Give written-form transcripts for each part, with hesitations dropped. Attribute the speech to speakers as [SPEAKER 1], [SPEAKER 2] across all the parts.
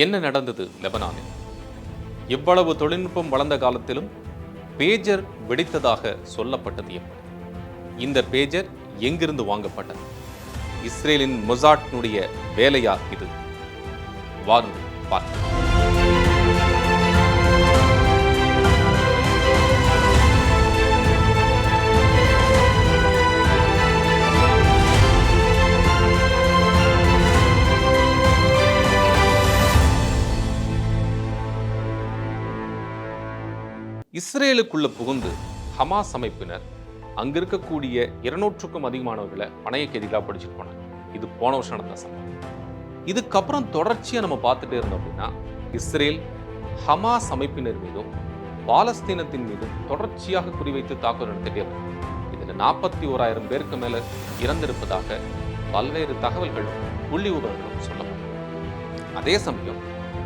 [SPEAKER 1] என்ன நடந்தது லெபனானில்? எவ்வளவு தொழில்நுட்பம் வளர்ந்த காலத்திலும் பேஜர் வெடித்ததாக சொல்லப்பட்டது எப்படி? இந்த பேஜர் எங்கிருந்து வாங்கப்பட்டது? இஸ்ரேலின் மொசாட்டினுடைய வேலையா இது? வாருங்கள் பார்க்கலாம். இஸ்ரேலுக்குள்ள புகுந்து ஹமாஸ் அமைப்பினர் அங்க இருக்கக்கூடிய 200க்கும் அதிகமானவர்களை பணைய கைதிகளாக பிடிச்சிட்டு போனாங்க. இது போன வருஷம் நடந்த சம்பவம். இதுக்கப்புறம் தொடர்ச்சியா நம்ம பார்த்துட்டே இருந்தோம் அப்படின்னா இஸ்ரேல் ஹமாஸ் அமைப்பினர் மீதும் பாலஸ்தீனத்தின் மீதும் தொடர்ச்சியாக குறிவைத்து தாக்குதல் நடத்திட்டே இருக்கு. இதுல 41,000 பேருக்கு மேல இறந்திருப்பதாக பல்வேறு தகவல்களும் புள்ளி விவரங்களும் சொல்லப்படும். அதே சமயம்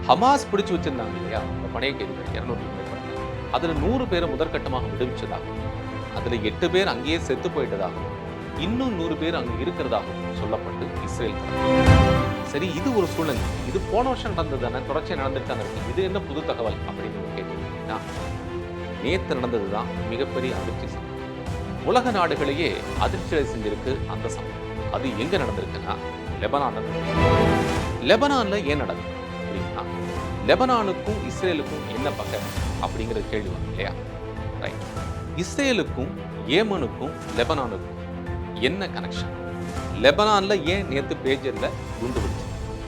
[SPEAKER 1] ஹமாஸ் பிடிச்சு வச்சிருந்தாங்க இல்லையா அந்த பணைய கைதிகள் 200 அதுல 100 பேரை முதற்கட்டமாக விடுவிச்சதாகவும் அதுல 8 பேர் அங்கேயே செத்து போயிட்டதாகவும் இன்னும் 100 பேர் அங்க இருக்கிறதாகவும் சொல்லப்பட்டு இஸ்ரேல். சரி, இது ஒரு சூழ்நிலை. இது போன வருஷம் நடந்ததுதானே, தொடர்ச்சியா நடந்துட்டு இருக்கு. இது என்ன புது தகவல் அப்படின்னு கேட்டீங்கன்னா, நேத்து நடந்ததுதான் மிகப்பெரிய அதிர்ச்சி சம்பவம். உலக நாடுகளையே அதிர்ச்சி செஞ்சிருக்கு அந்த சம்பவம். அது எங்க நடந்திருக்குன்னா லெபனான்ல ஏன் நடக்குது அப்படின்னா, லெபனானுக்கும் இஸ்ரேலுக்கும் என்ன பகை அப்படிங்கிற கேள்வி வரும் இல்லையா? ரைட். இஸ்ரேலுக்கும் ஏமனுக்கும் லெபனானுக்கும் என்ன கனெக்ஷன்? லெபனான்ல ஏன் நேத்து பேஜர்ல குண்டு வெடிச்சு?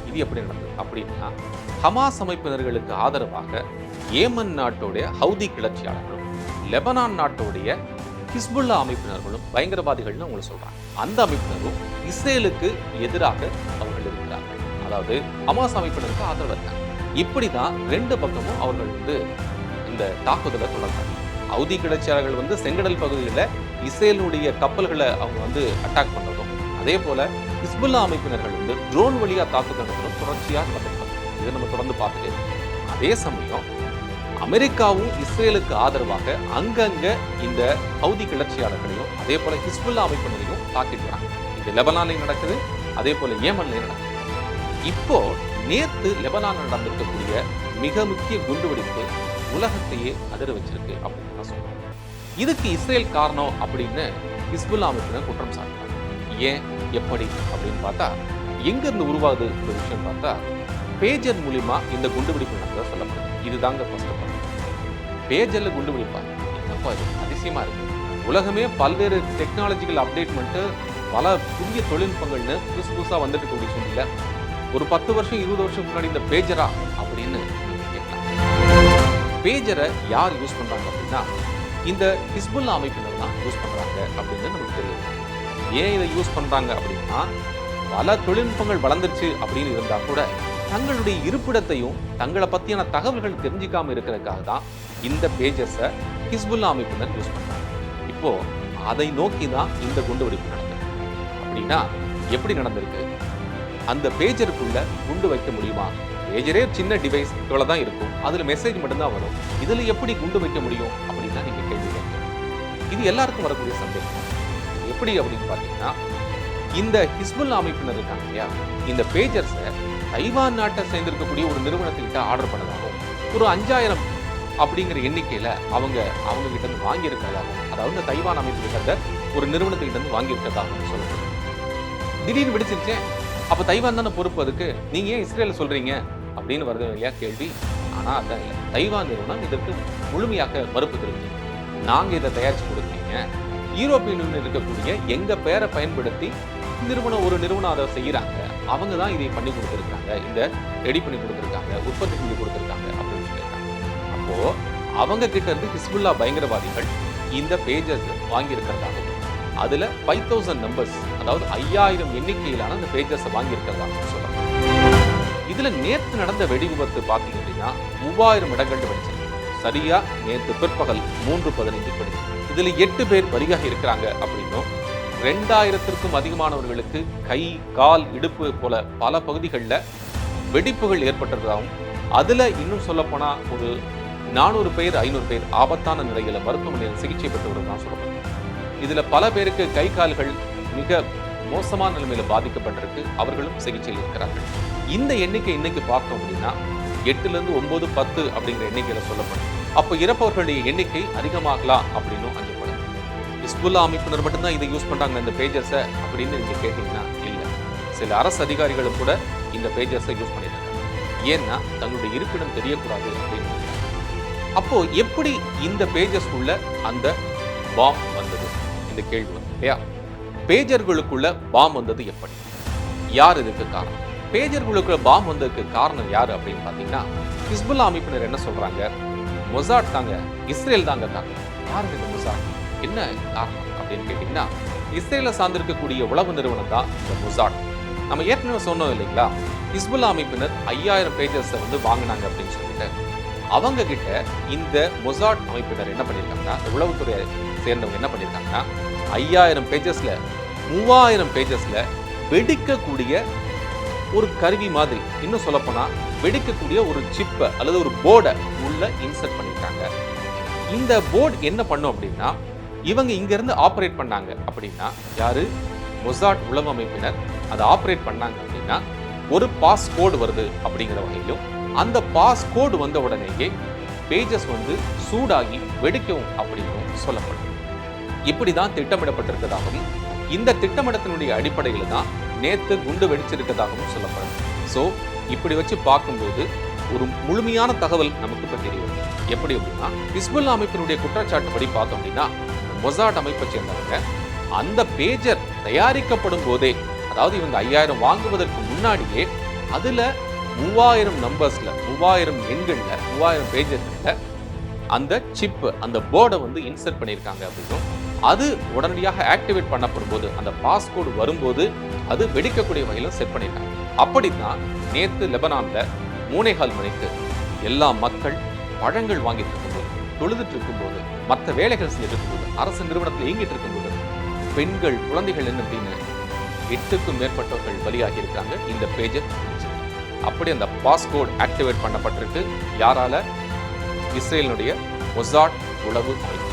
[SPEAKER 1] இது எப்படி நடந்தது அப்படின்னா, ஹமாஸ் அமைப்பினர்களுக்கு ஆதரவாக ஏமன் நாட்டோடைய ஹவுதி கிளர்ச்சியாளர்களும் லெபனான் நாட்டோடைய ஹிஸ்புல்லா அமைப்பினர்களும் பயங்கரவாதிகள்னு அவங்க சொல்றாங்க. அந்த அமைப்பினரும் இஸ்ரேலுக்கு எதிராக அவர்கள் இருக்கிறார்கள். அதாவது ஹமாஸ் அமைப்பினருக்கு ஆதரவு இருக்காங்க. இப்படிதான் ரெண்டு பக்கமும் அவர்கள் இந்த தாக்குதலை தொடர்ந்தாங்க. ஹவுதி கிளர்ச்சியாளர்கள் செங்கடல் பகுதியில் இஸ்ரேலுடைய கப்பல்களை அவங்க அட்டாக் பண்றதும், அதே போல ஹிஸ்புல்லா அமைப்பினர்கள் ட்ரோன் வழியா தாக்குதல் நடத்துறதும் தொடர்ச்சியாக நடந்திருக்காங்க. இதை நம்ம தொடர்ந்து பார்த்துட்டே இருக்கோம். அதே சமயம் அமெரிக்காவும் இஸ்ரேலுக்கு ஆதரவாக அங்கங்க இந்த ஹவுதி கிளர்ச்சியாளர்களையும் அதே போல ஹிஸ்புல்லா அமைப்பினரையும் தாக்கிடுறாங்க. இது லெபனான்லையும் நடக்குது, அதே போல ஏமன்லையும் நடக்குது. இப்போ நேத்து லெபனான் நடந்திருக்கக்கூடிய மிக முக்கிய குண்டுவெடிப்பு உலகத்தையே அதிர வச்சிருக்கு அப்படின்னு தான் சொல்றாங்க. இதுக்கு இஸ்ரேல் காரணம் அப்படின்னு ஹிஸ்புல்லா அமைப்பினர் குற்றம் சாட்டுறாங்க. ஏன், எப்படி அப்படின்னு பார்த்தா, எங்க இருந்து உருவாகுது இந்த விஷயம் பார்த்தா, பேஜர் மூலியமா இந்த குண்டுவெடிப்பு நடந்ததா சொல்லப்படுது. இதுதாங்க ஃபர்ஸ்ட் பாயிண்ட். பேஜர்ல குண்டுவெடிப்பா? என்னப்பா இது அதிசயமா இருக்கு. உலகமே பல்வேறு டெக்னாலஜிக்கல் அப்டேட் பண்ணிட்டு பல புதிய தொழில்நுட்பங்கள்னு புதுசா வந்துட்டு இருக்கக்கூடிய சூழ்நிலை, ஒரு 10 வருஷம் 20 வருஷம் முன்னாடி இந்த பேஜரா அப்படின்னு கேட்கலாம். பேஜரை யார் யூஸ் பண்றாங்க அப்படின்னா, இந்த ஹிஸ்புல்லா அமைப்பினர் தான் யூஸ் பண்றாங்க அப்படின்னு நமக்கு தெரியும். ஏன் இதை யூஸ் பண்றாங்க அப்படின்னா, பல தொழில்நுட்பங்கள் வளர்ந்துருச்சு அப்படின்னு இருந்தா கூட தங்களுடைய இருப்பிடத்தையும் தங்களை பத்தியான தகவல்கள் தெரிஞ்சுக்காம இருக்கிறதுக்காக தான் இந்த பேஜர்ஸை ஹிஸ்புல்லா அமைப்பினர் யூஸ் பண்றாங்க. இப்போ அதை நோக்கி தான் இந்த குண்டுவெடிப்பு நடந்தது. அப்படின்னா எப்படி நடந்திருக்கு? அந்த பேஜருக்குள்ள குண்டு வைக்க முடியுமா? பேஜரே சின்ன டிவைஸ் இவ்வளவுதான் இருக்கும், அதுல மெசேஜ் மட்டும்தான் வரும். இதுல எப்படி குண்டு வைக்க முடியும் அப்படின்னா நீங்க கேள்வி கேட்கலாம். இது எல்லாருக்கும் வரக்கூடிய சந்தேகம். எப்படி அப்படின்னு பாத்தீங்கன்னா, இந்த ஹிஸ்புல்லா அமைப்பினர் இருக்காங்க இல்லையா, இந்த பேஜர்ஸை தைவான் நாட்டை சேர்ந்திருக்கக்கூடிய ஒரு நிறுவனத்துக்கிட்ட ஆர்டர் பண்ணதாகவும், ஒரு 5,000 அப்படிங்கிற எண்ணிக்கையில அவங்க கிட்ட இருந்து வாங்கி இருக்கிறதாகவும், அதாவது இந்த தைவான் அமைப்பு கிட்ட ஒரு நிறுவனத்துக்கிட்ட இருந்து வாங்கி இருக்கிறதாகவும் சொல்லப்படுது. திடீர்னு வெடிச்சிருச்சேன், அப்ப தைவான் தானே பொறுப்பு, அதுக்கு நீங்க ஏன் இஸ்ரேல சொல்றீங்க அப்படின்னு வருது இல்லையா கேள்வி. ஆனா அதான் இல்லை, தைவான் நிறுவனம் இதற்கு முழுமையாக மறுப்பு தெரிவிச்சு, நாங்க இதை தயாரிச்சு கொடுத்தீங்க, யூரோப்பியன் யூனியன் இருக்கக்கூடிய எங்க பேரை பயன்படுத்தி ஒரு நிறுவனம் அதை செய்யறாங்க, அவங்க தான் இதை பண்ணி கொடுத்துருக்காங்க, இந்த ரெடி பண்ணி கொடுத்துருக்காங்க, உற்பத்தி செஞ்சு கொடுத்துருக்காங்க அப்படின்னு சொல்லியிருக்காங்க. அப்போ அவங்க கிட்ட இருந்து ஹிஸ்புல்லா பயங்கரவாதிகள் இந்த பேஜஸ் வாங்கி இருக்கிறதாகவும், அதுல 5,000 நம்பர்ஸ், அதாவது 5,000 எண்ணிக்கையிலான அந்த பேஜஸ் வாங்கி இருக்கிறதாக சொல்லலாம். இதுல நேற்று நடந்த வெடி விபத்து பாத்தீங்க அப்படின்னா 3000 இடங்கள் வெடிச்சிருக்கு. சரியா நேற்று பிற்பகல் 3:15 வெடிச்சு. இதுல 8 பேர் பலியாக இருக்கிறாங்க அப்படின்னும், 2000த்திற்கும் அதிகமானவர்களுக்கு கை, கால், இடுப்பு போல பல பகுதிகளில் வெடிப்புகள் ஏற்பட்டதாகவும், அதுல இன்னும் சொல்ல போனா ஒரு 400 பேர் 500 பேர் ஆபத்தான நிலையில மருத்துவமனையில் சிகிச்சை பெற்று வருவதாக சொல்லப்படுது. இதுல பல பேருக்கு கை கால்கள் மிக மோசமான நிலைமையில பாதிக்கப்பட்டிருக்கு, அவர்களும் சிகிச்சையில் இருக்கிறார்கள். இந்த எண்ணிக்கை இன்னைக்கு பார்த்தோம் அப்படின்னா 8ல இருந்து 9, 10 அப்படிங்கிற எண்ணிக்கையில சொல்லப்படும். அப்போ இறப்பவர்களுடைய எண்ணிக்கை அதிகமாகலாம் அப்படின்னு அஞ்சப்படுது. ஹிஸ்புல்லா அமைப்பினர் மட்டும்தான் இதை யூஸ் பண்றாங்க இந்த பேஜர்ஸை அப்படின்னு நீங்க கேட்டீங்கன்னா இல்ல. சில அரசு அதிகாரிகளும் கூட இந்த பேஜர்ஸை யூஸ் பண்ணிருக்காங்க. ஏன்னா தங்களுடைய இருப்பிடம் தெரியக்கூடாது அப்படின்னு. அப்போ எப்படி இந்த பேஜஸ்க்குள்ள அந்த பாம் வந்தது இந்த கேள்வி வந்து இல்லையா? பேஜர்களுக்குள்ள பாம் வந்தது எப்படி? யார் இதுக்கு காரணம்? பேஜர்களுக்குள்ள பாம் வந்ததுக்கு காரணம் யாரு அப்படின்னு பாத்தீங்கன்னா, ஹிஸ்புல்லா அமைப்பினர் என்ன சொல்றாங்க? மொசாட் தாங்க, இஸ்ரேல் தாங்க காரணம். யாருங்க இந்த மொசாட்? என்ன காரணம் அப்படின்னு கேட்டீங்கன்னா, இஸ்ரேலை சார்ந்திருக்கக்கூடிய உளவு நிறுவனம் தான் இந்த மொசாட். நம்ம ஏற்கனவே சொன்னோம் இல்லைங்களா? ஹிஸ்புல்லா அமைப்பினர் 5000 பேஜஸ் வந்து வாங்கினாங்க அப்படின்னு சொல்லிட்டு அவங்க கிட்ட இந்த மொசாட் அமைப்பினர் என்ன பண்ணியிருக்காங்கன்னா, உளவுத்துறை சேர்ந்தவங்க என்ன பண்ணியிருக்காங்கன்னா 5000 பேஜஸ்ல 3000 பேஜஸ்ல வெடிக்கக்கூடிய ஒரு கருவி மாதிரி, இன்னும் சொல்லப்போனா வெடிக்கக்கூடிய ஒரு சிப்பை அல்லது ஒரு போர்டை உள்ள இன்சர்ட் பண்ணியிருக்காங்க. இந்த போர்டு என்ன பண்ணும் அப்படின்னா, இவங்க இங்க இருந்து ஆப்ரேட் பண்ணாங்க அப்படின்னா, யாரு மொசாட் உளவு அமைப்பினர் அதை ஆப்ரேட் பண்ணாங்க அப்படின்னா ஒரு பாஸ் கோடு வருது அப்படிங்கிற வகையிலும், அந்த பாஸ் கோடு வந்த உடனேயே பேஜஸ் வந்து சூடாகி வெடிக்கவும் அப்படின்னு சொல்லப்படும். இப்படிதான் திட்டமிடப்பட்டிருக்கதாகவும், இந்த திட்டமிடத்தினுடைய அடிப்படையில் தான் நேத்து குண்டு வெடிச்சிருக்கதாகவும் சொல்லப்படும். ஸோ இப்படி வச்சு பார்க்கும்போது ஒரு முழுமையான தகவல் நமக்கு இப்போ தெரியும். எப்படி அப்படின்னா, ஹிஸ்புல்லா அமைப்பினுடைய குற்றச்சாட்டுப்படி பார்த்தோம் அப்படின்னா, மொசாட் அமைப்பை சேர்ந்தவங்க அந்த பேஜர் தயாரிக்கப்படும் போதே, அதாவது இவங்க 5000 வாங்குவதற்கு முன்னாடியே அதுல 3000 நம்பர்ஸ்ல 3000 எண்கள்ல 3000 பேஜஸ்ல அந்த சிப் அந்த போர்டை வந்து இன்சர்ட் பண்ணியிருக்காங்க அப்படின்னும், அது உடனடியாக ஆக்டிவேட் பண்ணப்படும் போது அந்த பாஸ்கோடு வரும்போது அது வெடிக்கக்கூடிய வகையிலும் செட் பண்ணியிருக்காங்க. அப்படித்தான் நேத்து லெபனான்ல 3:15 மணிக்கு எல்லா மக்கள் பழங்கள் வாங்கிட்டு இருக்கும்போது, தொழுதுட்டு இருக்கும்போது, மற்ற வேலைகள் செஞ்சுட்டு இருக்கும்போது, அரசு நிறுவனத்தில் இயங்கிட்டு இருக்கும்போது பெண்கள் குழந்தைகள் என்ன அப்படின்னு 8க்கும் மேற்பட்டவர்கள் பலியாகி இருக்காங்க. இந்த பேஜர் அப்படி அந்த பாஸ்கோட் ஆக்டிவேட் பண்ணப்பட்டிருக்கு. யாரால? இஸ்ரேலினுடைய மொசாட் உளவு அமைப்பு.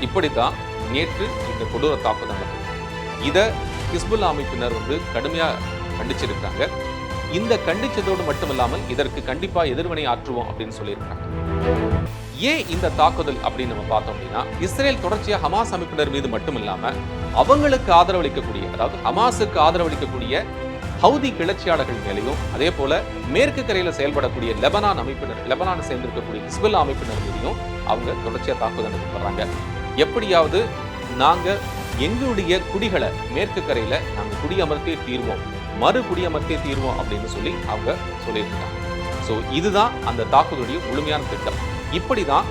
[SPEAKER 1] இப்படித்தான் நேற்று இந்த கொடூர தாக்குதல். இதை ஹிஸ்புல்லா அமைப்பினர் வந்து கடுமையா கண்டிச்சிருக்காங்க. இந்த கண்டிச்சதோடு மட்டுமில்லாமல் இதற்கு கண்டிப்பா எதிர்வினை ஆற்றுவோம் அப்படின்னு சொல்லியிருக்காங்க. ஏன் இந்த தாக்குதல் அப்படின்னு நம்ம பார்த்தோம் அப்படின்னா, இஸ்ரேல் தொடர்ச்சியா ஹமாஸ் அமைப்பினர் மீது மட்டும் இல்லாம அவங்களுக்கு ஆதரவளிக்கக்கூடிய, அதாவது ஹமாஸுக்கு ஆதரவளிக்கக்கூடிய ஹவுதி கிளர்ச்சியாளர்கள் மேலேயும், அதே போல மேற்கு கரையில செயல்படக்கூடிய லெபனான் அமைப்பினர், லெபனான் சேர்ந்திருக்கக்கூடிய ஹிஸ்புல்லா அமைப்பினர் மீதையும் அவங்க தொடர்ச்சியா தாக்குதல் நடத்துறாங்க. எப்படியாவது நாங்க எங்களுடைய குடிகளை மேற்கு கரையில நாங்க குடியமர்த்தியே தீர்வோம், மறு குடியமர்த்தியே தீர்வோம் அப்படின்னு சொல்லி அவங்க சொல்லியிருக்காங்க. ஸோ இதுதான் அந்த தாக்குதலுடைய முழுமையான திட்டம். இப்படிதான்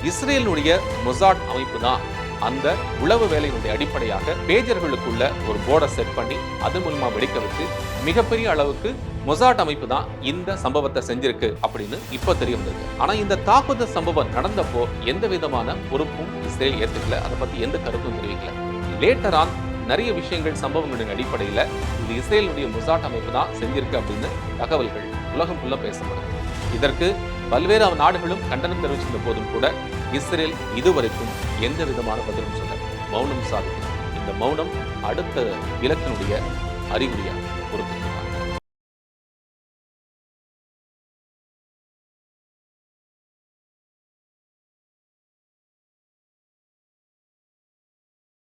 [SPEAKER 1] இஸ்ரேலுடைய மொசாட் அமைப்பு தான் அந்த உளவு வேலையினுடைய அடிப்படையாக பேஜர்களுக்குள்ள ஒரு போர்டை செட் பண்ணி அது மூலமா வெடிக்க வச்சு மிகப்பெரிய அளவுக்கு மொசாட் அமைப்பு தான் இந்த சம்பவத்தை செஞ்சிருக்கு அப்படின்னு இப்ப தெரிய வந்திருக்கு. ஆனா இந்த தாக்குதல் சம்பவம் நடந்தப்போ எந்த விதமான பொறுப்பும் இஸ்ரேல் ஏத்துக்கல, அதை பத்தி எந்த கருத்தும் தெரிவிக்கல. லேட்டர் ஆன் நிறைய விஷயங்கள் சம்பவங்களின் அடிப்படையில இந்த இஸ்ரேலுடைய மொசாட் அமைப்பு தான் செஞ்சிருக்கு அப்படின்னு தகவல்கள் உலகம் ஃபுல்லா பேசப்படுது. இதற்கு பல்வேறு நாடுகளும் கண்டனம் தெரிவிச்சிருந்த போதும் கூட இஸ்ரேல் இதுவரைக்கும் எந்த விதமான பதிலும் சொல்ல மௌனம் சாதிக்கும். இந்த மௌனம் அடுத்த இலக்கினுடைய அறிகுறியாக பொறுத்து